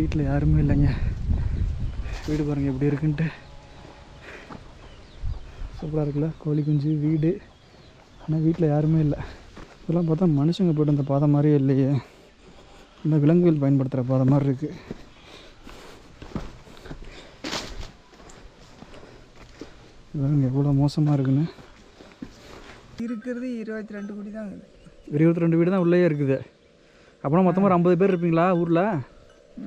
வீட்டில் யாருமே இல்லைங்க. வீடு பாருங்கள் எப்படி இருக்குன்ட்டு. சூப்பராக இருக்குல்ல, கோழி குஞ்சு வீடு. ஆனால் வீட்டில் யாருமே இல்லை. இதெல்லாம் பார்த்தா மனுஷங்க போய்ட்டு அந்த பாதை மாதிரியே இல்லையே, இந்த விலங்குகள் பயன்படுத்துகிற பாதை மாதிரி இருக்குது. இவங்க எவ்வளோ மோசமாக இருக்குன்னு. இருக்கிறது 22 கோடி தான் இருக்குது. 22 வீடு தான் உள்ளே இருக்குது. அப்புறம் மொத்தமாக ஒரு 50 பேர் இருப்பீங்களா ஊரில்?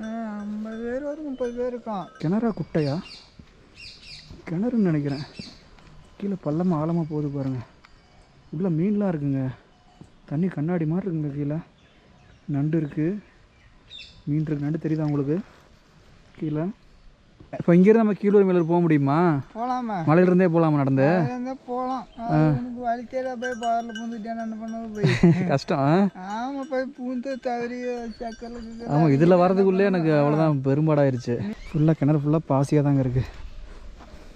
50 பேர் ஒரு 30 பேர் இருக்கும். கிணறா குட்டையா? கிணறுன்னு நினைக்கிறேன். கீழே பள்ளமாக ஆழமாக போகுது பாருங்கள். உள்ளே மீன்லாம் இருக்குங்க. தண்ணி கண்ணாடி மாதிரி இருக்குங்க. கீழே நண்டு இருக்குது, மீன் இருக்குது. நண்டு தெரியுதா உங்களுக்கு? கீழே இப்போ இங்கேருந்து நம்ம கீழூர் மேலே போக முடியுமா? போகலாமா? மலையிலேருந்தே போகலாமா நடந்து? போகலாம். வழி தேட போய் பாரில் பூந்துட்டேன் என்ன பண்ணுறது போய் கஷ்டம். ஆமாம், போய் பூந்து தவறி சக்கரில். ஆமாம், இதில் வரதுக்குள்ளே எனக்கு அவ்வளோதான் பெரும்பாடாயிருச்சு. ஃபுல்லாக கிணறு ஃபுல்லாக பாசியாக தாங்க இருக்குது.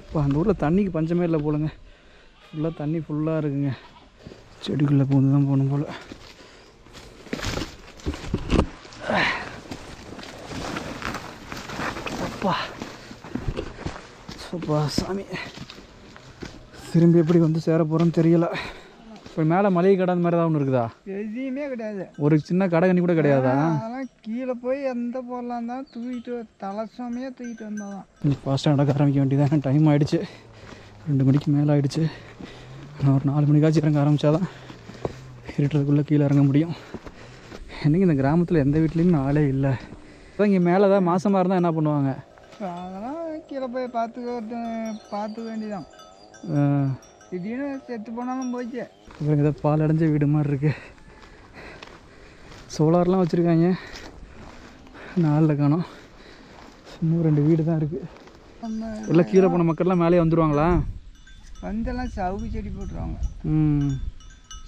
இப்போ அந்த ஊரில் தண்ணிக்கு பஞ்சமே இல்லை போலுங்க. ஃபுல்லாக தண்ணி ஃபுல்லாக இருக்குங்க. செடிக்குள்ளே பூந்து தான் போகணும் போல். அப்பா சூப்பா சாமி. திரும்பி எப்படி வந்து சேர போகிறோன்னு தெரியல. இப்போ மேலே மளிகை கடை அந்த மாதிரி தான் ஒன்று இருக்குதா? எதுவுமே கிடையாது. ஒரு சின்ன கடை கண்ணி கூட கிடையாதா? அதெல்லாம் கீழே போய் எந்த பொருளாக தான் தூக்கிட்டு தலைசாமியாக தூக்கிட்டு வந்தால் தான். கொஞ்சம் ஃபாஸ்ட்டாக நடக்க ஆரம்பிக்க வேண்டியதான். டைம் ஆகிடுச்சு, 2 மணிக்கு மேலே ஆகிடுச்சு. நான் ஒரு 4 மணிக்காச்சும் இறங்க ஆரம்பித்தா தான் இருட்டுறதுக்குள்ளே கீழே இறங்க முடியும். என்னங்க இந்த கிராமத்தில் எந்த வீட்லேயும் ஆளே இல்லை. இப்போ இங்கே மேலே தான் மாதமாக இருந்தால் என்ன பண்ணுவாங்க? அதெல்லாம் கீழே போய் பார்த்துக்க வேண்டியதான். திடீர்னு செத்து போனாலும் போச்சு. இவங்க ஏதோ பால் அடைஞ்ச வீடு மாதிரி இருக்குது. சோலார்லாம் வச்சுருக்காங்க, நாளில் காணோம். இன்னும் 2 வீடு தான் இருக்குது. எல்லாம் கீழே போன மக்கள்லாம் மேலே வந்துடுவாங்களா? வந்தெல்லாம் சவுக்கு செடி போட்டுருவாங்க.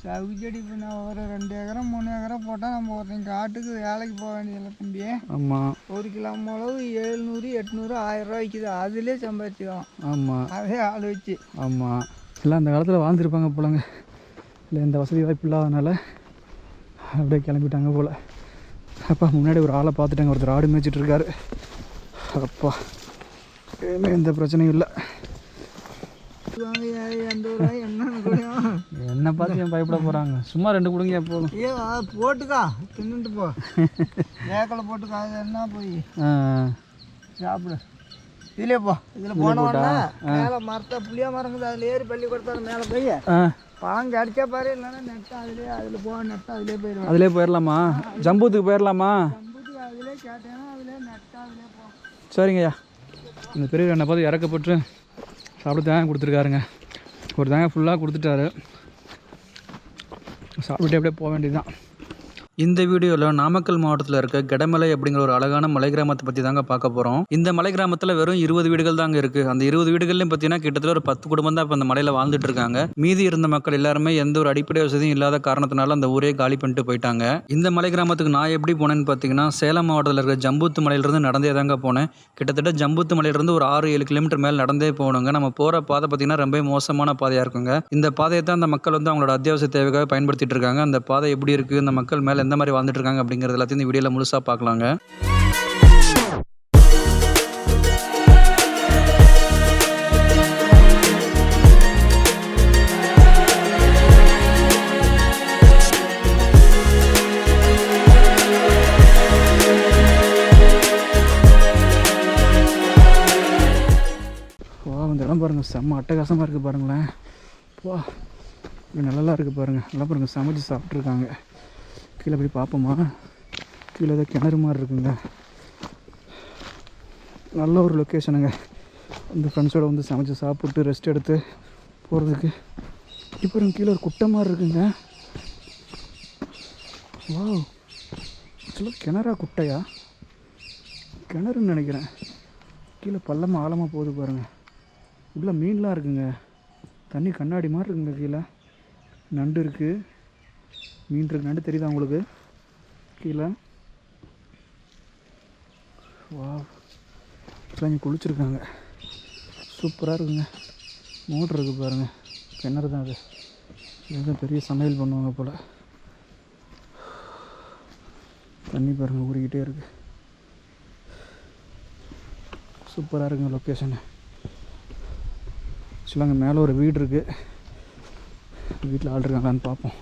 சவுக்கு செடி இப்போ ஒரு 2 ஏக்கரம் 3 ஏக்கரம் போட்டால் நம்ம ஒருத்தங்க காட்டுக்கு வேலைக்கு போக வேண்டியதில்லை தம்பி. ஆமாம், 1 கிலோ மிளகு 700 800 1000 ரூபா விற்கிது. அதிலே சம்பாதிச்சுக்கலாம். ஆமாம், அதே ஆள் வச்சு. ஆமாம். எல்லாம் அந்த காலத்தில் வாழ்ந்துருப்பாங்க போலங்க. இல்லை எந்த வசதி வாய்ப்பு இல்லாதனால அப்படியே கிளம்பிட்டாங்க போல். அப்பா முன்னாடி ஒரு ஆளை பார்த்துட்டாங்க, ஒருத்தர் ஆடு மேய்ச்சிட்டு இருக்காரு. அப்பா இனிமேல் எந்த பிரச்சனையும் இல்லை. என்ன பார்த்து என் பயப்பட போகிறாங்க? சும்மா 2 கொடுங்க போதும். போட்டுக்கா, தின்னுட்டு போ. வேக்கலை போட்டுக்கா, அது என்ன போய் சாப்பிடு. இதுலேயே போ. இதில் போனோம்னா மேலே மரத்தை புளியா மரங்குது, அதில் ஏறி பள்ளி கொடுத்தாலும் மேலே போய் பழம் கிடைச்சா பாரு. இல்லைன்னா நெட்டா அதில் போக நெட்டா அதிலே போயிடுவேன். அதிலே போயிடலாமா? ஜம்பூத்துக்கு போயிடலாமா? ஜம்பூத்துக்கு அதிலே கேட்டேன்னா அதிலே நெட்டா அதிலே போ. சரிங்கய்யா. இந்த பெரிய என்னை பார்த்து இறக்கப்பட்டு சாப்பிட தேங்காய் கொடுத்துருக்காருங்க. ஒரு தேங்காய் ஃபுல்லாக கொடுத்துட்டாரு. சாப்பிட்டு அப்படியே போக வேண்டியதுதான். இந்த வீடியோவில் நாமக்கல் மாவட்டத்தில் இருக்க கெடமலை அப்படிங்கிற ஒரு அழகான மலை கிராமத்தை பற்றி தாங்க பார்க்க போகிறோம். இந்த மலை கிராமத்தில் வெறும் 20 வீடுகள் தாங்க இருக்குது. அந்த 20 வீடுகள்லையும் பார்த்தீங்கன்னா கிட்டத்தட்ட ஒரு 10 குடும்பம் தான் இப்போ அந்த மலையில் வாழ்ந்துட்டு இருக்காங்க. மீதி இருந்த மக்கள் எல்லாருமே எந்த ஒரு அடிப்படை வசதியும் இல்லாத காரணத்தினால அந்த ஊரே காலி பண்ணிட்டு போயிட்டாங்க. இந்த மலை கிராமத்துக்கு நான் எப்படி போனேன்னு பார்த்தீங்கன்னா, சேலம் மாவட்டத்தில் இருக்கிற ஜம்பூத்து மலையிலிருந்து நடந்தே தாங்க போனேன். கிட்டத்தட்ட ஜம்பூத்து மலையிலிருந்து ஒரு 6-7 கிலோமீட்டர் மேலே நடந்தே போகணுங்க. நம்ம போகிற பாதை பார்த்தீங்கன்னா ரொம்ப மோசமான பாதையாக இருக்குங்க. இந்த பாதையை தான் அந்த மக்கள் வந்து அவங்களோட அத்தியாவசிய தேவைக்காக பயன்படுத்திட்டு இருக்காங்க. அந்த பாதை எப்படி இருக்குது, இந்த மக்கள் மேலே எந்த மாதிரி வாழ்ந்துட்டு இருக்காங்க அப்படிங்கிறது எல்லாத்தையும் இந்த வீடியோல முழுசா பார்க்கலாங்க. இந்த இடம் பாருங்க, செம்ம அட்டகாசமாக இருக்குது பாருங்களேன். வா, நல்லா இருக்குது பாருங்கள். நல்லா பாருங்கள், சமைச்சு சாப்பிட்ருக்காங்க. கீழே போய் பார்ப்போமா? கீழே ஏதோ கிணறு மாதிரி இருக்குங்க. நல்ல ஒரு லொக்கேஷனுங்க. இந்த ஃப்ரெண்ட்ஸோடு வந்து சமைச்சு சாப்பிட்டு ரெஸ்ட் எடுத்து போகிறதுக்கு. இப்போ கீழே ஒரு குட்டை மாதிரி இருக்குங்க. வா, ஆக்சுவலாக கிணறா குட்டையா? கிணறுன்னு நினைக்கிறேன். கீழே பள்ளமாக ஆழமாக போகுது பாருங்கள். உள்ள மீன்லாம் இருக்குங்க. தண்ணி கண்ணாடி மாதிரி இருக்குங்க. கீழே நண்டு இருக்குது, மீன் இருக்குது. நண்டு தெரியுதா உங்களுக்கு? கீழே வா, இங்கே குளிச்சுருக்காங்க. சூப்பராக இருக்குங்க. மோட்ரு இருக்குது பாருங்கள். கிணறு தான் அது. இதுதான் பெரிய சமையல் பண்ணுவாங்க போல். தண்ணி பாருங்கள் ஊறிக்கிட்டே இருக்குது. சூப்பராக இருக்குங்க லொக்கேஷனு. ஆக்சுவலாக அங்கே மேலே ஒரு வீடு இருக்குது. வீட்டில் ஆள் இருக்காங்களான்னு பார்ப்போம்.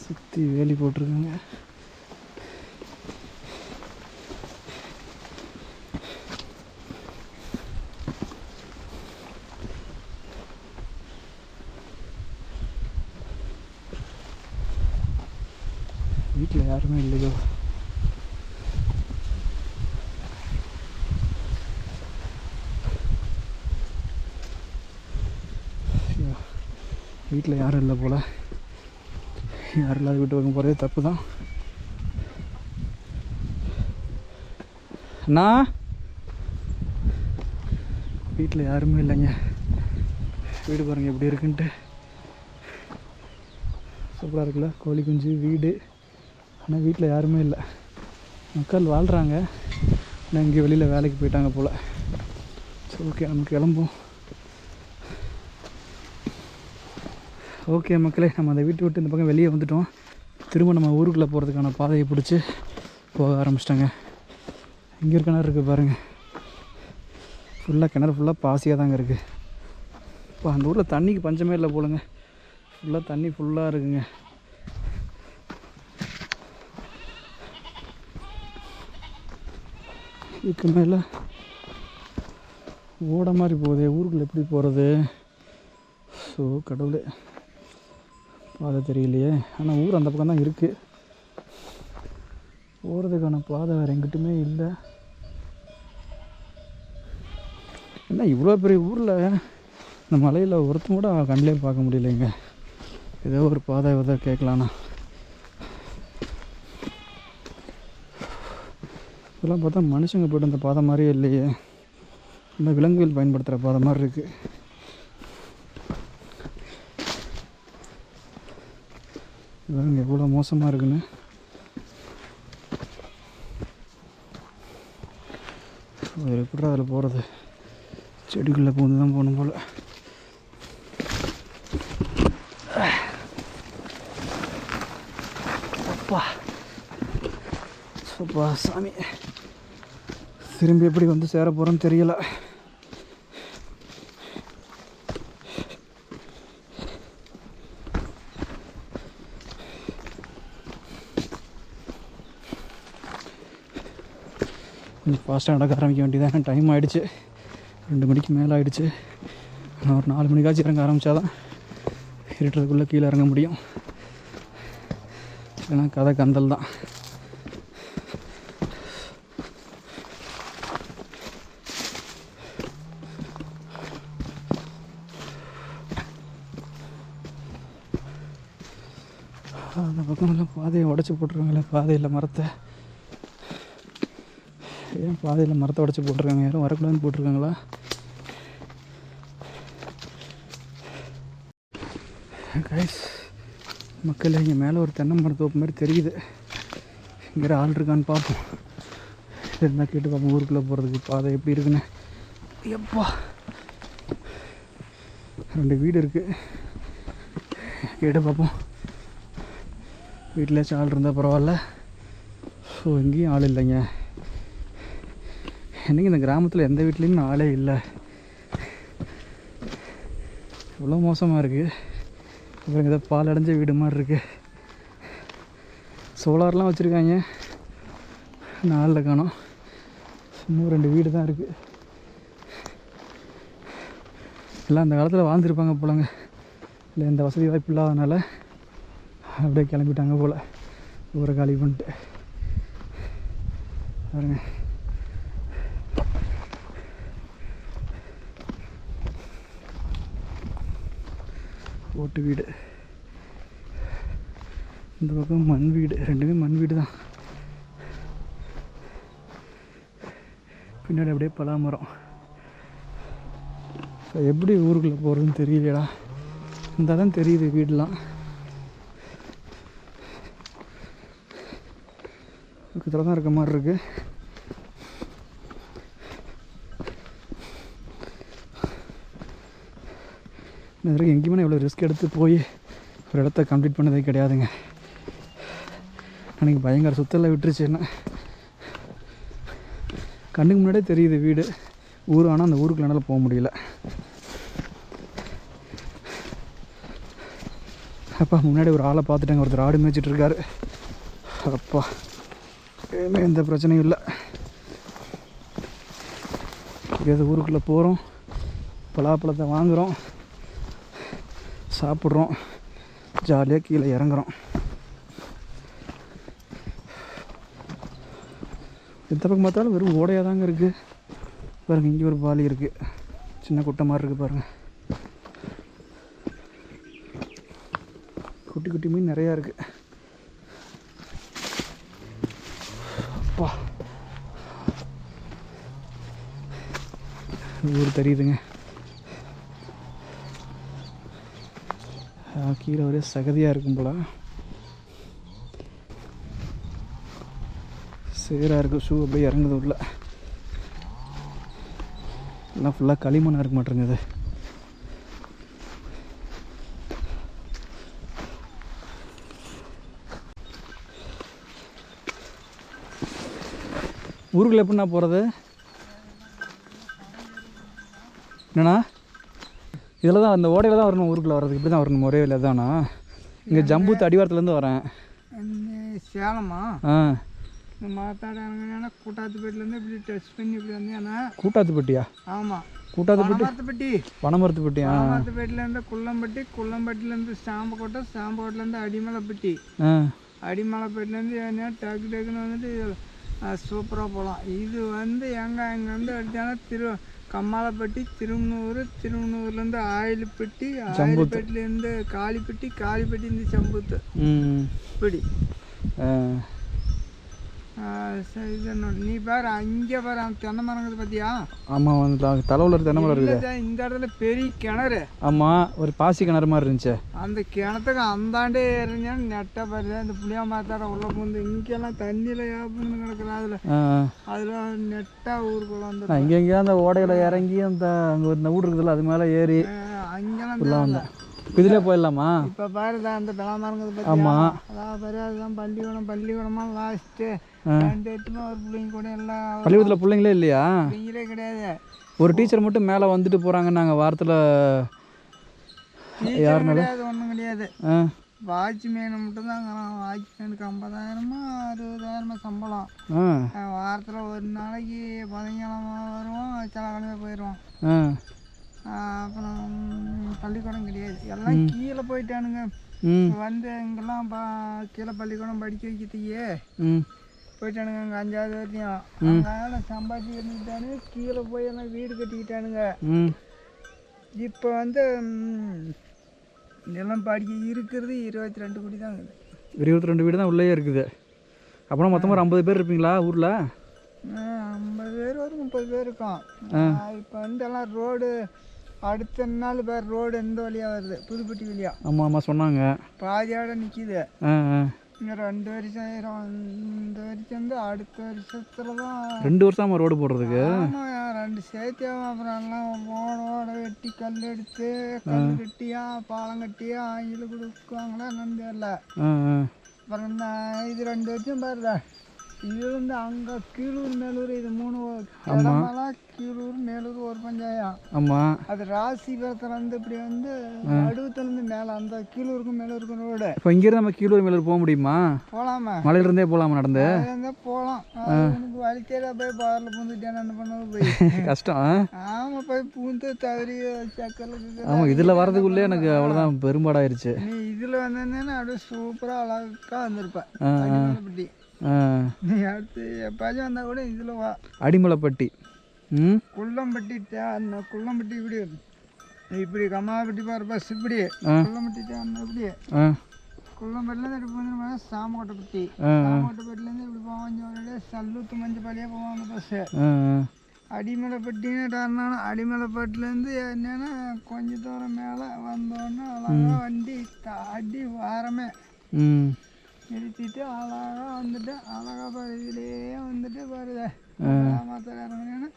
சுற்றி வேலி போட்டிருக்காங்க. வீட்டில் யாருமே இல்லையோ. வீட்டில் யாரும் இல்லை போல். யாரும் இல்லாத வீட்டு பக்கம் போகிறதே தப்பு தான். அண்ணா வீட்டில் யாருமே இல்லைங்க. வீடு பாருங்கள் எப்படி இருக்குன்ட்டு. சூப்பராக இருக்குல்ல, கோழி குஞ்சு வீடு. ஆனால் வீட்டில் யாருமே இல்லை. மக்கள் வாழ்கிறாங்க, ஆனால் இங்கே வெளியில் வேலைக்கு போயிட்டாங்க போல். சரி, ஓகே, நம்ம கிளம்புவோம். ஓகே மக்களே, நம்ம அந்த வீட்டை விட்டு இந்த பக்கம் வெளியே வந்துட்டோம். திரும்ப நம்ம ஊருக்குள்ளே போகிறதுக்கான பாதையை பிடிச்சி போக ஆரம்பிச்சிட்டாங்க. இங்கே இருக்க கிணறு இருக்குது பாருங்கள். ஃபுல்லாக கிணறு ஃபுல்லாக பாசியாக தாங்க இருக்குது. இப்போ அந்த ஊரில் தண்ணிக்கு பஞ்சமே இல்லை போலுங்க. ஃபுல்லாக தண்ணி ஃபுல்லாக இருக்குங்க. இதுக்கு மேலே ஓட மாதிரி போகுது. ஊருக்குள்ளே எப்படி போகிறது? ஸோ கடவுளே, பாதை தெரியலையே. ஆனால் ஊர் அந்த பக்கம் தான் இருக்குது. போகிறதுக்கான பாதை வேறு எங்கிட்டுமே இல்லை. என்ன இவ்வளோ பெரிய ஊரில் இந்த மலையில் ஒருத்தம் கூட கண்ணிலே பார்க்க முடியலைங்க. ஏதோ ஒரு பாதை எதோ கேட்கலான்னா. இதெல்லாம் பார்த்தா மனுஷங்க போய்ட்டு அந்த பாதை மாதிரியே இல்லையே. இந்த விலங்குகள் பயன்படுத்துகிற பாதை மாதிரி இருக்குது. இதெல்லாம் எவ்வளோ மோசமாக இருக்குன்னு. எப்படி அதில் போகிறது? செடிக்குள்ளே பூந்து தான் போகணும் போல். அப்பா சூப்பா சாமி, திரும்பி எப்படி வந்து சேர போகிறோன்னு தெரியல. கொஞ்சம் ஃபாஸ்ட்டாக நடக்க ஆரம்பிக்க வேண்டியதான். டைம் ஆகிடுச்சு, 2 மணிக்கு மேலே ஆகிடுச்சு. நான் ஒரு 4 மணிக்காச்சும் இறங்க ஆரம்பித்தாதான் இருட்டுறதுக்குள்ளே கீழே இறங்க முடியும். இல்லைன்னா கதை கந்தல் தான். அந்த பக்கமெல்லாம் பாதையை உடச்சி போட்டுருக்காங்களே, பாதையில் மரத்தை. ஏன் பாதையில் மரத்தை உடச்சி போட்டிருக்காங்க? யாரும் வரக்கூடாதுன்னு போட்டிருக்காங்களா? கைஸ், மக்கள் இங்கே மேலே ஒரு தென்னை மரத்தோப்பு மாதிரி தெரியுது. இங்கே ஆள் இருக்கான்னு பார்ப்போம். இருந்தால் கேட்டு பார்ப்போம் ஊருக்குள்ளே போகிறதுக்கு பாதை எப்படி இருக்குன்னு. எப்பா 2 வீடு இருக்குது, கேட்டு பார்ப்போம். வீட்டில் ஆள் இருந்தால் பரவாயில்ல. ஸோ எங்கேயும் ஆள் இல்லைங்க. என்னங்க இந்த கிராமத்தில் எந்த வீட்லேயும் ஆளே இல்லை. இவ்வளோ மோசமாக இருக்குது. அப்புறம் ஏதோ பால் அடைஞ்ச வீடு மாதிரி இருக்குது. சோலார்லாம் வச்சுருக்காங்க, நாளில் காணோம். இன்னும் 2 வீடு தான் இருக்குது. எல்லாம் அந்த காலத்தில் வாழ்ந்துருப்பாங்க போலங்க. இல்லை எந்த வசதி வாய்ப்பு இல்லாதனால அப்படியே கிளம்பிட்டாங்க போல் ஊரை காலி பண்ணிட்டு. பாருங்க, ஓட்டு வீடு. இந்த பக்கம் மண் வீடு. 2மே மண் வீடு தான். பின்னாடி அப்படியே பலாமரம். எப்படி ஊருக்குள்ளே போகிறதுன்னு தெரியலடா. இந்த தான் தெரியுது வீடெலாம். பக்கத்தில் தான் இருக்க மாதிரி இருக்குது. இது வரைக்கும் எங்கேயுமே இவ்வளோ ரிஸ்க் எடுத்து போய் ஒரு இடத்த கம்ப்ளீட் பண்ணதே கிடையாதுங்க. அன்றைக்கி பயங்கர சுத்தலில் விட்டுருச்சு என்ன. கண்ணுக்கு முன்னாடியே தெரியுது வீடு ஊர். ஆனால் அந்த ஊருக்குள்ள என்னால் போக முடியல. அப்பா முன்னாடி ஒரு ஆளை பார்த்துட்டாங்க. ஒருத்தர் ஆடு மேய்ச்சிட்டு இருக்காரு. அப்பா எதுவுமே எந்த பிரச்சனையும் இல்லை. ஏதோ ஊருக்குள்ளே போகிறோம், பலாப்பழத்தை வாங்குகிறோம், சாப்பிட்றோம், ஜாலியாக கீழே இறங்குறோம். எந்த பக்கம் பார்த்தாலும் வெறும் ஓடையாக தாங்க இருக்குது. பாருங்கள், இங்கே ஒரு பாலி இருக்குது, சின்ன குட்டை மாதிரி இருக்குது பாருங்கள். குட்டி குட்டி மீன் நிறையா இருக்குது. அப்பா ஊர் தெரியுதுங்க. கீழே ஒரே சகதியாக இருக்கும் போல். சேராக இருக்குது. ஷூ அப்படியே இறங்குது உள்ள. எல்லாம் ஃபுல்லாக களிமண்ணாக இருக்க மாட்டேங்குது. ஊருக்குள்ள எப்படின்னா போகிறது என்னண்ணா? இதில் தான் அந்த ஓடையில் தான் வரணும் ஊருக்குள்ளே வர்றதுக்கு. இப்படி தான் வரணும், ஒரே இல்லை தானா? இங்கே ஜம்பூத்து அடிவாரத்துலேருந்து வரேன். சேலமா? ஆ, மாத்தாடாங்கன்னா கூட்டாத்துப்பேட்டிலேருந்து இப்படி டச் பண்ணி இப்படி வந்தேன்னா. கூட்டாத்துப்பட்டியா? ஆமாம், கூட்டாத்துப்பட்டி பனமரத்துப்பட்டி. பனமரத்துப்பேட்டிலேருந்து குள்ளம்பட்டி, குள்ளம்பட்டிலேருந்து சாம்பக்கோட்டை, சாம்பக்கோட்டிலேருந்து அடிமலைப்பட்டி, அடிமலைப்பட்டிலேருந்து ஏன்னா டக்கு டக்குன்னு வந்துட்டு சூப்பராக போகலாம். இது வந்து இங்கே வந்து அடித்தாங்கன்னா கம்மாளப்பட்டி, திருமணூர், திருமணூர்லேருந்து ஆயில்பட்டி, ஆயில்பட்டிலேருந்து காளிப்பட்டி, காளிப்பட்டிலேருந்து சம்பூத்து இப்படி. சரி, நீ பாரு அங்கே பாரு அந்த தென்னை மரங்கிறது பார்த்தியா? ஆமாம், வந்து தலைவில் தென்னை மரம் இருக்குது. இந்த இடத்துல பெரிய கிணறு. ஆமாம், ஒரு பாசி கிணறு மாதிரி இருந்துச்சு. அந்த கிணத்துக்கு அந்தாண்டே இருந்துச்சான்னு நெட்டை பாரு. இந்த புளியா மாத்தார உள்ள பூந்து இங்கெல்லாம் தண்ணியில் ஏப்புன்னு கிடக்குற. அதில் நெட்டாக ஊருக்குள்ள வந்து இங்கே எங்கேயா அந்த ஓடையில் இறங்கி அந்த அங்கே இந்த வீடு இருக்குதுல்ல அது மேலே ஏறி அங்கெல்லாம் வந்தேன். இதில் போயிடலாமா? இப்போ பாருதா அந்த பலாமரங்கிறது பார்த்தியா? ஆமாம், அதான் பாரு. அதுதான் பள்ளிக்கூடம். பள்ளிக்கூடமாக லாஸ்ட்டு 2 8 ஒரு பிள்ளைங்க கூட எல்லாம். பள்ளிக்கூடத்தில் பிள்ளைங்களே இல்லையா? பிள்ளைங்களே கிடையாது. ஒரு டீச்சர் மட்டும் மேலே வந்துட்டு போகிறாங்க. நாங்கள் வாரத்தில் யாருனால கிடையாது, ஒன்றும் கிடையாது. வாட்ச்மேனு மட்டும்தான். வாட்ச்மேனுக்கு 50,000 60,000 சம்பளம். வாரத்தில் ஒரு நாளைக்கு 15 கிழமை வருவோம், சில கிழமை போயிடுவோம். அப்புறம் பள்ளிக்கூடம் கிடையாது, எல்லாம் கீழே போயிட்டானுங்க. வந்து இங்கெல்லாம் கீழே பள்ளிக்கூடம் படிக்க வைக்கிறதுக்கே போயிட்டானுங்க. அங்கே 5வது வரைக்கும் அங்கே சம்பாதிச்சு இருந்துட்டானுங்க. கீழே போய் எல்லாம் வீடு கட்டிக்கிட்டானுங்க. இப்போ வந்து எல்லாம் படிக்க இருக்கிறது 22 கோடி தான் இருக்குது. 22 வீடு தான் உள்ளே இருக்குது. அப்புறம் மொத்தமாக ஒரு 50 பேர் இருப்பீங்களா ஊரில்? 50 பேர் ஒரு 30 பேர் இருக்கோம். இப்போ வந்து எல்லாம் ரோடு அடுத்த 4 பேர் ரோடு எந்த வழியாக வருது, புதுப்பட்டி வழியா. ஆமாம் ஆமாம் சொன்னாங்க. பாதியோட நிற்கிது. இன்னும் 2 வருஷம் ஆயிரும். இந்த வருஷம் வந்து அடுத்த வருஷத்தில் தான் 2 வருஷம் ரோடு போடுறதுக்கு. ஆமாம், 2 சேர்த்து. அப்புறம் எல்லாம் ஓட வெட்டி கல் எடுத்து கல் கட்டியா பாலம் கட்டியா ஆங்கில கொடுக்குவாங்களா என்னன்னு தெரியல. அப்புறம் இது 2 வருஷம் பாருதா. இது வந்து அங்கே கீழூர் மேலூர், இது 3 இடமெல்லாம் கீழூர் மேலூர் ஒரு பஞ்சாயம். ஆமாம், அது ராசிபுரத்துலேருந்து இப்படி வந்து நடுவத்துலேருந்து மேலே அந்த கீழூருக்கும் மேலூருக்கும் ரோடு. இப்போ இங்கேருந்து நம்ம கீழூர் மேலூர் போக முடியுமா? போகலாமா, மலையிலேருந்தே போகலாமா? நடந்து போகலாம். உனக்கு வழி தேட போய் பாரில் பூந்துட்டேன் என்ன பண்ணது போய் கஷ்டம். ஆமாம், போய் பூந்து தவறி சக்கரில். ஆமாம், இதில் வரதுக்குள்ளே எனக்கு அவ்வளோதான் பெரும்பாடாயிருச்சு. நீ இதில் வந்தேன்னா அப்படியே சூப்பராக அழகாக வந்திருப்பேன். அப்படி நீ அடுத்து எப்பாச்சும் வந்தால் கூட இதில் வா. அடிமலைப்பட்டி, குள்ளம்பட்டி, குள்ளம்பட்டி இப்படி இப்படி கம்மாப்பட்டி போகிற பஸ் இப்படி குள்ளம்பட்டி இப்படி குள்ளம்பட்டிலேருந்து இப்படி போய் சாமக்கோட்டைப்பட்டி, சாமக்கோட்டைப்பட்டிலேருந்து இப்படி போவாங்க. சல்லூத்து மஞ்சப்பாடியாக போவாங்க பஸ்ஸு. அடிமலைப்பட்டின்னு அடிமலைப்பட்டிலேருந்து என்னென்னா கொஞ்சம் தூரம் மேலே வந்தோடனே அழகாக வண்டி அடி வாரமே நிறுத்திட்டு அழகாக வந்துட்டு அழகாக பாரு இதுலேயே வந்துட்டு பாருங்க கிராமத்தில் இறங்கினேன்னா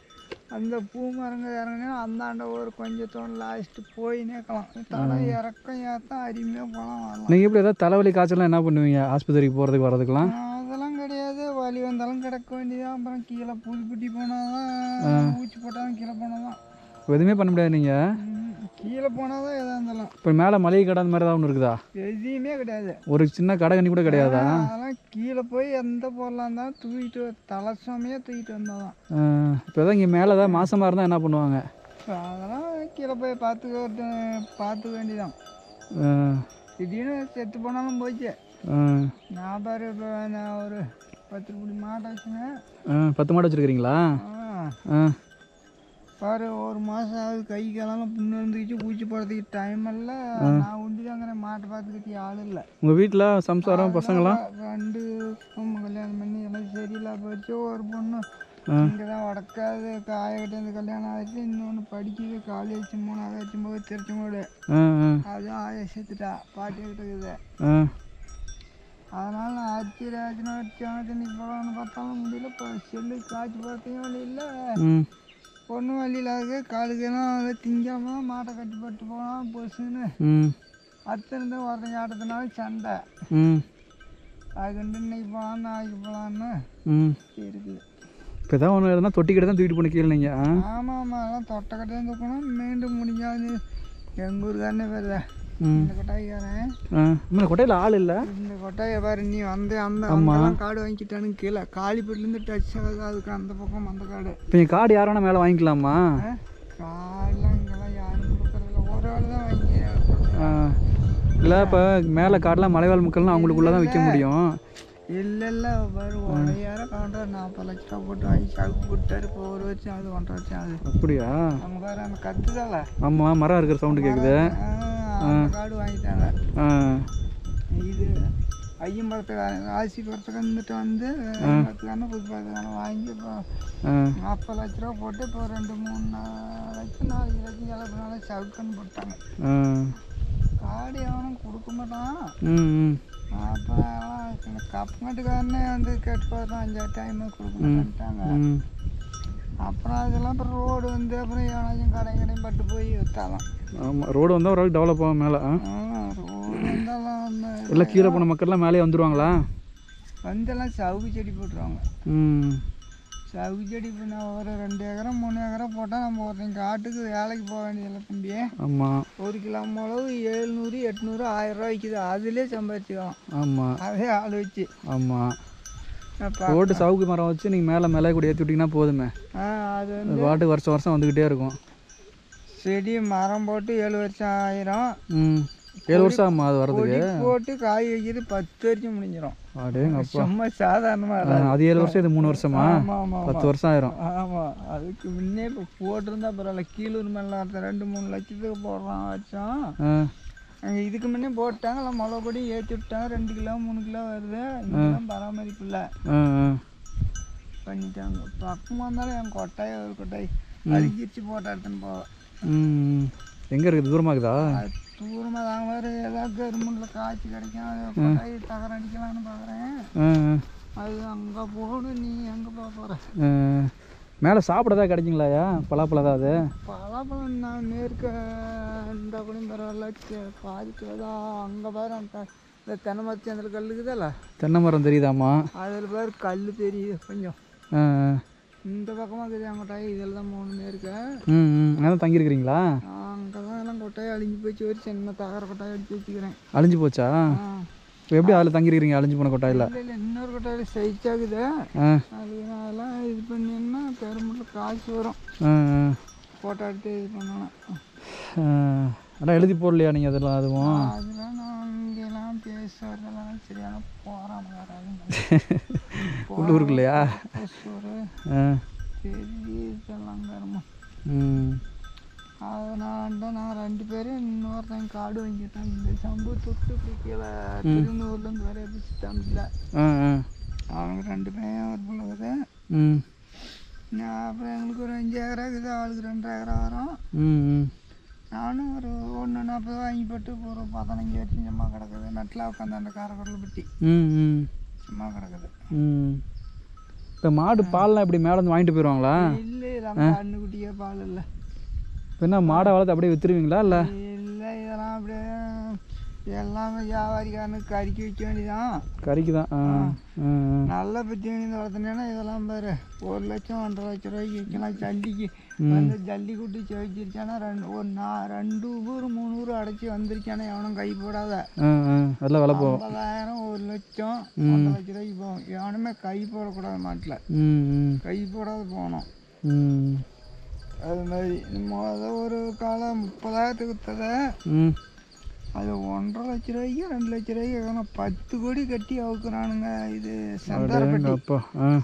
அந்த பூ மரங்க இறங்கினா அந்தாண்ட ஒரு கொஞ்சம் தூரம் லாஸ்ட்டு போய் நிற்கலாம் தலை இறக்கம் ஏற்றம் அருமையாக போகலாம் வரலாம். நீங்கள் எப்படி ஏதாவது தலைவலி காய்ச்சலாம் என்ன பண்ணுவீங்க ஆஸ்பத்திரிக்கு போகிறதுக்கு வரதுக்கெலாம்? அதெல்லாம் கிடையாது, வலி வந்தாலும் கிடக்க வேண்டியதான். அப்புறம் கீழே புதுப்பிட்டி போனால் தான் ஊச்சி போட்டாலும் கீழே போனால் தான் எதுவுமே பண்ண முடியாது. நீங்கள் கீழே போனால் தான் எதாக இருந்தாலும். இப்போ மேலே மளிகை கடை அந்த மாதிரி ஏதாவது ஒன்று இருக்குதா? எதுவுமே கிடையாது, ஒரு சின்ன கடை கண்ணி கூட கிடையாதா? அதெல்லாம் கீழே போய் எந்த பொருளாக இருந்தாலும் தூக்கிட்டு தலை சுமையாக தூக்கிட்டு வந்தால் தான். இப்போ தான் இங்கே மேலே தான் மாசமாக இருந்தால் என்ன பண்ணுவாங்க? அதெல்லாம் கீழே போய் பார்த்துக்க வேண்டியதான். திடீர்னு செத்து போனாலும் போச்சு. நான் பாரு இப்போ நான் ஒரு 10 குடி மாட்டை வச்சுங்க. 10 மாடு வச்சுருக்கிறீங்களா? பாரு ஒரு மாதம் ஆகுது, கை காலெல்லாம் புண்ணு வந்துக்கிச்சு, பூச்சி போடுறதுக்கு டைம் இல்லை. நான் உண்டு தாங்கிறேன், மாட்டை பார்த்துக்கிட்டு ஆள் இல்லை. உங்கள் வீட்டில் சம்சாரம் பசங்களாம் 2 கல்யாணம் பண்ணி எல்லாம் சரியில்லை போச்சு. ஒரு பொண்ணு இங்கே தான் வடக்காது காயக்கட்டேருந்து கல்யாணம் ஆகிடுச்சு. இன்னொன்று படிக்குது, காலேஜ் 3ஆவது போய் திருச்செங்கோடு. அதுவும் ஆய சேர்த்துட்டா, பாட்டி கிட்டக்குது. அதனால் நான் ஆச்சுன்னா தண்ணி போகலான்னு பார்த்தாலும் முடியல. இப்போ செல்லு காய்ச்சி பார்த்தையும் வழி இல்லை, பொண்ணு வழியில் ஆகுது. காலுக்கெல்லாம் அதை திங்காம மாட்டை கட்டி போட்டு போனால் பொசுன்னு அத்திருந்து ஒருத்தங்க ஆட்டத்தினால சண்டை. அதுக்கு இன்னைக்கு போகலான்னு நாளைக்கு போகலான்னு இருக்குது. இப்போ தான் ஒன்று எதுனா தொட்டிக்கிட்ட தான் தூக்கிட்டு போன கீழே நீங்கள்? ஆமாம், அதெல்லாம் தொட்டைக்கட்டை தான் தூக்கணும். மீண்டும் முடிஞ்சாது எங்கள் ஊருக்காரனே வருத இந்த கொட்டாய்க்காரன். இந்த கொட்டையில் ஆள் இல்லை. இந்த கொட்டாயை பாரு, நீ வந்து அந்த காடு வாங்கிக்கிட்டானு கீழே காலிப்பட்டிலேருந்து டச் ஆகுது, அதுக்கு அந்த பக்கம் அந்த காடு. இப்போ என் காடு யாரும் வேணால் மேலே வாங்கிக்கலாமா? காடெலாம் இங்கெல்லாம் யாரும் கொடுக்குறதில்ல, ஒரு ஆள் தான் வாங்கி. இல்லை இப்போ மேலே காடெலாம் மலைவாழ் மக்கள்லாம் அவங்களுக்குள்ளே தான் விற்க முடியும். இல்லை பாரு, உடையார காண்ற 40 லட்ச ரூபா போட்டு வாங்கி சாக்கு போட்டாரு. இப்போ 1 வருஷம் அது 1.5 வருஷம் ஆகுது. அப்படியா? அவங்க பாரு அந்த கத்துதால. ஆமாம், மரம் இருக்கிற சவுண்டு கேட்குது. அந்த காடு வாங்கிட்டாங்க. இது ஐயம்பரத்துக்காரன் ராசி பரத்துக்கு வந்துட்டு வந்து பத்துக்கான புது பத்துக்கான வாங்கி இப்போ 40 லட்ச ரூபா போட்டு இப்போ 2-3 லட்சம் 4 லட்சம் இழப்புனால சவுக்குன்னு போட்டாங்க. காடு எவனும் கொடுக்க மாட்டான். அப்புறம் கப்பங்கட்டுக்காரனே வந்து கேட்டு பார்த்தோம், 5 டைம் கொடுக்க மாட்டாங்க. அப்புறம் அதெல்லாம் அப்புறம் ரோடு வந்து அப்புறம் எவனாச்சும் கடையும் பட்டு போய் விற்றாலாம். ஆமாம், ரோடு வந்தால் ஒரு ஆள் டெவலப் ஆகும் மேலே. ரோடு வந்தாலும் எல்லாம் கீழே போன மக்கள்லாம் மேலே வந்துடுவாங்களா? வந்தெல்லாம் சவுக்கு செடி போட்டுருவாங்க. சவுக்கு செடி இப்போ நான் ஒரு 2 ஏக்கரம் 3 ஏக்கரம் போட்டால் நம்ம ஒருத்தங்க காட்டுக்கு வேலைக்கு போக வேண்டியதில்லை தம்பி. ஆமாம், 1 கிலோ மிளகு 700 800 1000 ரூபா விற்கிது, அதிலே சம்பாதிச்சுக்கலாம். ஆமாம், அதே ஆள் வச்சு. ஆமாம், போட்டு சவுக்கு மரம் வச்சு நீங்கள் மேலே கூட ஏற்றி விட்டிங்கன்னா போதுமே. அது வந்து பாட்டுக்கு வருஷம் வருஷம் வந்துக்கிட்டே இருக்கும். செடி மரம் போட்டு 7 வருஷம் ஆயிரும். 7 வருஷம் ஆகுமா அது வரதுக்கு? போட்டு காய் வைக்கிறது 10 வருஷம் முடிஞ்சிடும். அப்படியேங்கப்பா, சும்மா சாதாரணமாக. அது 7 வருஷம், இது 3 வருஷமா? 10 வருஷம் ஆயிரும். ஆமாம், அதுக்கு முன்னே இப்போ போட்டிருந்தா பரவாயில்ல. கீழூர் மேலே 2-3 லட்சத்துக்கு போடுறான் வருஷம். அங்கே இதுக்கு முன்னே போட்டாங்க, எல்லாம் மிளகுபடி ஏற்றி விட்டாங்க. 2 கிலோ 3 கிலோ வருது. இதெல்லாம் பராமரிப்பு இல்லை, பண்ணிட்டாங்க. பக்கமாக இருந்தாலும் என் கொட்டாய் ஒரு கொட்டாய் அழிஞ்சிருச்சு, போட்ட எடுத்துன்னு போவேன். எங்கே இருக்குது? தூரமாக இருக்குதா? தூரமாக தாங்க வேறு ஏதாவது கருமண்டில் காய்ச்சி கிடைக்கும், கொட்டாய் தகரம் அடிக்கலான்னு பார்க்குறேன். அது அங்கே போகணும். நீ எங்கே போக போகிற? மேலே சாப்பிடதா கிடைக்குங்களாயா? பலாப்பழம் ஏதாவது? பலாப்பழம் நான் மேற்க இருந்தால் கூட பரவாயில்ல, பாதிக்கு தான். அங்கே பாரு அந்த இந்த தென்னை மரத்து அந்த கல்லுக்குதால, தென்னை மரம் தெரியுதாம்மா? அதில் பேர் கல் தெரியுது கொஞ்சம். இந்த பக்கமாக இருக்குது என் கொட்டாய். இதில் தான் 3 மேற்க. அங்கே தான் தங்கியிருக்கிறீங்களா? அங்கே தான் எல்லாம் கொட்டாய் அழிஞ்சு போச்சு. ஒரு சின்ன தகர கொட்டாய் அடிச்சு வச்சுக்கிறேன். அழிஞ்சு போச்சா? இப்போ எப்படி அதில் தங்கியிருக்கிறீங்க அழிஞ்சு போன கொட்டாயில்? இல்லை, இன்னொரு கொட்டாயில் சைச்சாகுது. அது அதெல்லாம் இது பண்ணிங்கன்னா பெருமட்டில் காசு வரும். ஃபோட்டோ எடுத்து இது பண்ணணும். ஆனால் எழுதி போடலையா நீங்கள் அதெல்லாம்? அதுவும் அதெல்லாம் நான் இங்கெல்லாம் பேசுறதெல்லாம் சரியான போகிறாம உள்ளூருக்கு இல்லையா? பெரிய இதெல்லாம் கருமா. அதனால தான் நான் 2 பேரும் இன்னொருத்தங்க காடு வாங்கிட்டேன். இந்த சம்பு தொட்டு இப்படி கீழே திருநூர்லேருந்து வர பிடிச்சிட்டாங்கல்ல, அவங்க 2 பையன் ஒரு பிள்ளைவது. நான் அப்புறம் எங்களுக்கு ஒரு 5 ஏக்கரா இருக்குது, ஆளுக்கு 2 ஏக்கரா வரும். ம். நானும் ஒரு 140 வாங்கி போட்டு ஒரு 15 வருஷம் சும்மா கிடக்குது. நட்டில் உட்காந்து அந்த காரக்குடல் பட்டி ம். சும்மா கிடக்குது. ம். இப்போ மாடு பால்லாம் எப்படி மேலே வந்து வாங்கிட்டு போயிடுவாங்களா? இல்லை, நம்ம கண்ணுக்குட்டியே பால் இல்லை. இப்போ என்ன மாடை வளர்த்து அப்படியே விற்றுருவீங்களா இல்லை? இல்லை, இதெல்லாம் அப்படியே எல்லாமே வியாபாரிக்காரனுக்கு கறிக்கு வைக்க வேண்டியதான். கறிக்கு தான். நல்ல பற்றி வளர்த்துனேன்னா இதெல்லாம் பாரு 1 லட்சம் 1.5 லட்ச ரூபாய்க்கு விற்கலாம். ஜல்லிக்கு வந்து ஜல்லி கூட்டி செவிச்சிருச்சானா 2 ஊர் 3 ஊர் அடைச்சி வந்துருச்சானா எவனும் கை போடாத. அதெல்லாம் விலை போகும். 50,000 1 லட்சம் 1.5 லட்ச ரூபாய்க்கு போகும். எவனுமே கை போடக்கூடாது மாட்டில். கை போடாத போகணும். அது மாதிரி ஒரு காலம் 30,000 விற்றதை அது 1.5 லட்ச ரூபாய்க்கு 2 லட்ச ரூபாய்க்கு வேணும். 10 கோடி கட்டி அவுக்குறானுங்க. இது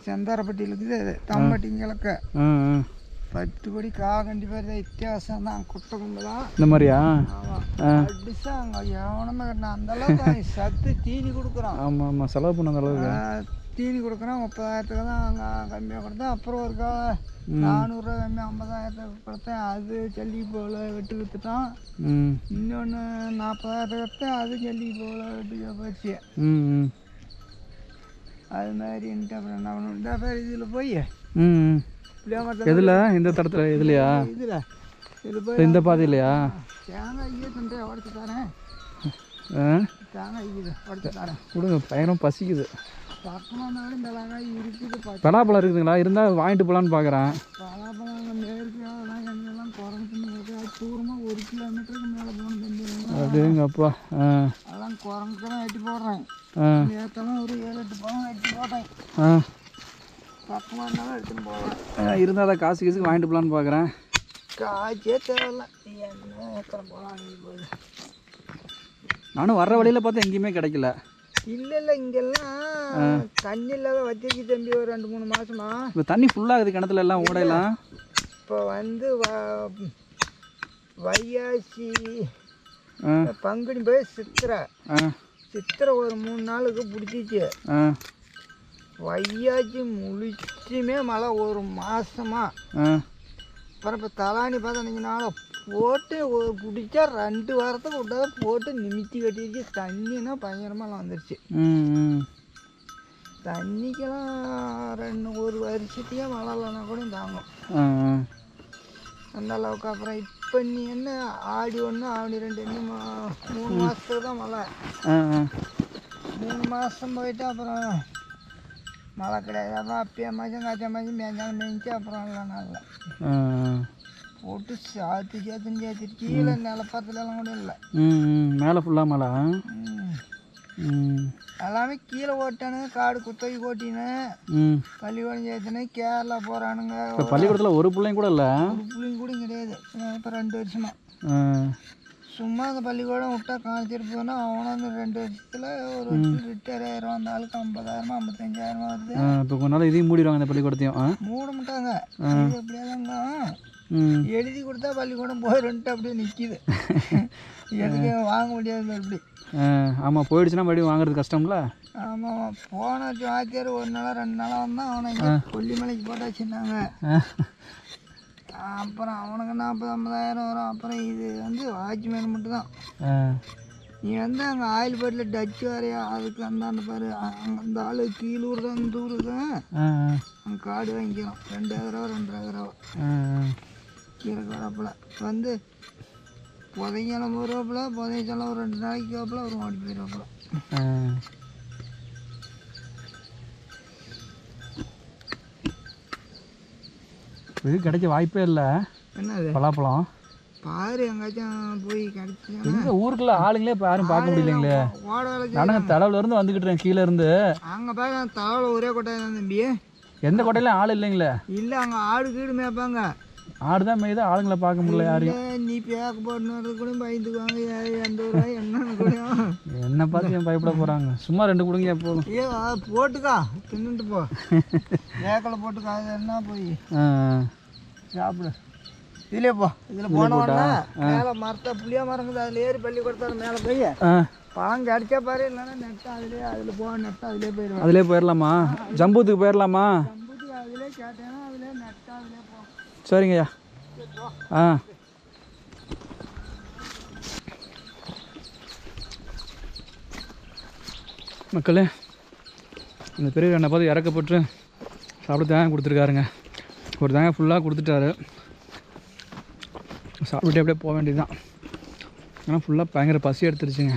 செந்தாரப்பட்டியில் இருக்குது, தம்பட்டி கிழக்க 10 கோடி கண்டிப்பாக வித்தியாசம் தான். குட்டை கும்பு தான் இந்த மாதிரியா? ஆமாம், அடிச்சா அங்கே எவனமே கட்டினா அந்த அளவுக்கு சத்து தீனி கொடுக்குறான். ஆமாம், செலவு பண்ண அளவுக்கு தீனி கொடுக்குறான். 30,000 தான் அங்கே கம்மியாக கொடுத்தேன். அப்புறம் ஒரு 400 ரூபா கம்மி 50,000 கொடுத்தேன். அது ஜல்லி போல் வெட்டு விற்றுட்டான். இன்னொன்று 40,000 கொடுத்தேன். அது ஜல்லி போல் வெட்டு போச்சு. அது மாதிரின்ட்டு அப்புறம் என்ன பண்ணணும், இந்த பேர் இதில் போய் எதில் இந்த தடத்தில் இதுலையா? இதில் போய் இந்த பாதையிலையா? தேங்காய் தண்டை உடச்சி தரேன். தேங்காய் உடச்சி தரேன் கொடுங்க, பயங்கரம் பசிக்குது. பக்கமானாலும் மிளகாய் இருக்குது. பலாப்பழம் இருக்குதுங்களா? இருந்தால் வாங்கிட்டு போகலான்னு பார்க்குறேன். பலாப்பழம் மேற்கு அதெல்லாம் எங்கெல்லாம் குரங்குன்னு இருக்குது. தூரமாக 1 கிலோமீட்டருக்கு மேலே போகணும் தம்பி. அப்படிங்கப்பா. அதெல்லாம் குரங்குக்கு தான் வெட்டி போடுறேன். நேற்றெல்லாம் ஒரு 7-8 பழம் வெட்டி போட்டேன். பக்கமாக இருந்தாலும் எடுத்துன்னு போவேன். இருந்தால் தான் காசு கீசுக்கு வாங்கிட்டு போகலான்னு பார்க்குறேன். காய்ச்சே தேவையில்ல, என்ன எத்தனை பழம் வாங்கி போகுது. நானும் வர்ற வழியில் பார்த்தா எங்கேயுமே கிடைக்கல. இல்லை, இங்கெல்லாம் தண்ணி இல்லாத வச்சிருக்கு தம்பி ஒரு 2-3 மாதமா. இப்போ தண்ணி ஃபுல்லாகுது கிணத்துல எல்லாம், ஓடையெல்லாம். இப்போ வந்து வையாசி பங்குனி போய் சித்திரை ஒரு 3 நாளுக்கு பிடிச்சிச்சு. வையாச்சி முழிச்சுமே மழை 1 மாதமா. அப்புறம் இப்போ தலானி 15 நாள் போட்டு பிடிச்சா 2 வாரத்துக்கு விட்டாத போட்டு நிமித்தி கட்டிடுச்சு. தண்ணின்னா பயங்கரமாக வந்துருச்சு. தண்ணிக்கெல்லாம் 1 வருஷத்தையே மழை இல்லைன்னா கூட தாங்கும் அந்த அளவுக்கு. அப்புறம் இப்போ நீ என்ன ஆடி 1 ஆடி 2 இன்னும் 3 மாதத்துக்கு தான் மழை. 3 மாதம் போயிட்டு அப்புறம் மழை கிடையாது. அப்புறம் அப்பயே மாதம் காய்ச்ச மாதம் மேய்ஞ்சாலும் மேய்ஞ்சி அப்புறம் இல்லை நல்லா போட்டு சேர்த்துன்னு சேர்த்துட்டு கீழே நிலப்பரத்துலலாம் கூட இல்லை. மேலே ஃபுல்லாக மழை. எல்லாமே கீழே ஓட்டானுங்க. காடு குத்தகை ஓட்டினு பள்ளிக்கூடம் சேர்த்துனு கேரளா போகிறானுங்க. பள்ளிக்கூடத்தில் ஒரு பிள்ளைங்க கூட இல்லை, ஒரு பிள்ளைங்க கூட கிடையாது. இப்போ 2 வருஷமா சும்மா அந்த பள்ளிக்கூடம் விட்டா காணிச்சிட்டு போனால் அவனும் அந்த 2 வருஷத்தில் ஒரு ரிட்டையர் ஆயிரும். அந்த ஆளுக்கு 50,000 55,000 வருது. இப்போ கொஞ்ச நாள் இதையும் மூடிடுவாங்க இந்த பள்ளிக்கூடத்தையும். மூட மாட்டாங்க. எப்படியாதாங்க எழுதி கொடுத்தா பள்ளிக்கூடம் போயிடும்ட்டு அப்படியே நிற்கிது. எதுக்கு வாங்க முடியாது அப்படி. ஆமாம், போயிடுச்சுன்னா மறுபடியும் வாங்குறது கஷ்டம்ல. ஆமாம், போன வாத்தியார் 1 நாளா 2 நாளாக வந்தால் அவனை இங்கே கொல்லிமலைக்கு போட்டாச்சுன்னாங்க. அப்புறம் அவனுக்கு 40-50,000 வரும். அப்புறம் இது வந்து வாட்ச்மேன் மட்டும்தான். நீ வந்து அங்கே ஆயில் பாட்டில் டச்சு வரையா அதுக்கு அந்த பாரு அந்த ஆள் கீழூர் தான் இந்த ஊர் தான் அங்கே காடு வாங்கிக்கலாம். 2 ஏக்கரோ 2.5 ஏக்கரோ கீழே வரப்பில் வந்து புதைங்கெல்லாம் வருவாப்புல. புதைச்செல்லாம் ஒரு 2 நாளைக்கு வாப்பில் ஒரு ஓடி போயிடுவாப்புல. இது கிடைக்க வாய்ப்பே இல்லை. என்னது பலாப்பழம் பாரு எங்காச்சும் போய் கிடைச்சி. எங்க ஊருக்குள்ள ஆளுங்களே இப்போ யாரும் பார்க்க முடியலைங்களே. ஓட வேலை நானுங்க தடவுல இருந்து வந்துக்கிட்டு கீழே இருந்து. அங்கே பாரு தடவுல ஒரே கொட்டாய் தான் தம்பி. எந்த கொட்டையிலும் ஆள் இல்லைங்களே. இல்லை, அங்கே ஆடு கீடு மேய்ப்பாங்க. ஆடு தான் மேய்து, ஆளுங்களை பார்க்க முடியல யாரையும். நீ பேக்கு போட்டுன்னு கூட பயந்துக்குவாங்க. எந்த ஊரா என்னன்னு கூட என்னை பார்த்து ஏன் பயப்பட போகிறாங்க? சும்மா 2 கொடுங்க போதும். போட்டுக்கா தின்னுட்டு போ. வேக்கில் போட்டுக்கா. அது என்ன போய் சாப்பிடு. இதுலேயே போ. இதில் போனோன்னா மேலே மரத்தை புளியா மரங்குது. அதில் ஏறி பள்ளி கொடுத்தாரு மேலே போய் பழம் கிடைச்சா பாரு. இல்லைன்னா நெட்டா அதில் போ. நெட்டா அதிலே போயிடுவேன். அதிலே போயிடலாமா? ஜம்பூத்துக்கு போயிடலாமா? ஜம்பூத்துக்கு அதிலே கேட்டேன்னா அதிலே நெட்டா சரிங்கய்யா. ஆ மக்களே, இந்த பெரிய என்னை பார்த்து இறக்கப்பட்டு சாப்பிட்டு தேங்காய் கொடுத்துருக்காருங்க. ஒரு தேங்காய் ஃபுல்லாக கொடுத்துட்டாரு. சாப்பிட்டுட்டு அப்படியே போக வேண்டியது தான். ஆனால் ஃபுல்லாக பயங்கர பசி எடுத்துருச்சுங்க.